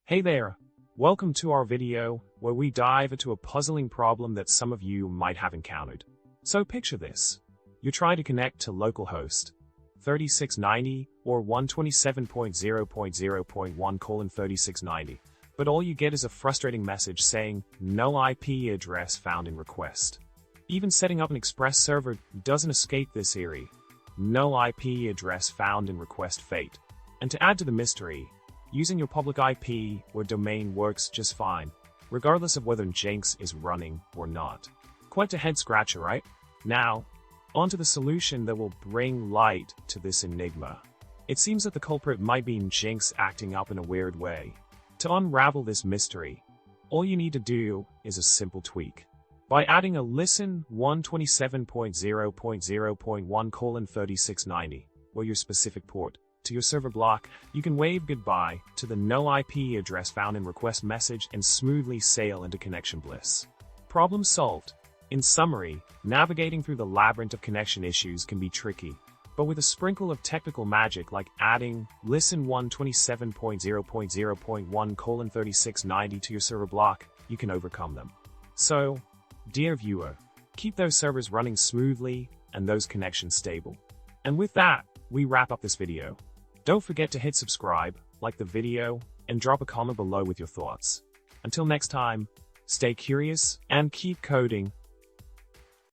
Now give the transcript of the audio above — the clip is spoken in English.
Hey there! Welcome to our video, where we dive into a puzzling problem that some of you might have encountered. So picture this. You're trying to connect to localhost 3690 or 127.0.0.1:3690, but all you get is a frustrating message saying, no IP address found in request. Even setting up an express server doesn't escape this eerie, no IP address found in request fate. And to add to the mystery, using your public IP or domain works just fine, regardless of whether Nginx is running or not. Quite a head-scratcher, right? Now, on to the solution that will bring light to this enigma. It seems that the culprit might be Nginx acting up in a weird way. To unravel this mystery, all you need to do is a simple tweak. By adding a listen 127.0.0.1:3690, or your specific port, to your server block, you can wave goodbye to the no IP address found in request message and smoothly sail into connection bliss. Problem solved. In summary, navigating through the labyrinth of connection issues can be tricky, but with a sprinkle of technical magic like adding listen 127.0.0.1:3690 to your server block, you can overcome them. So, dear viewer, keep those servers running smoothly and those connections stable. And with that, we wrap up this video. Don't forget to hit subscribe, like the video, and drop a comment below with your thoughts. Until next time, stay curious and keep coding.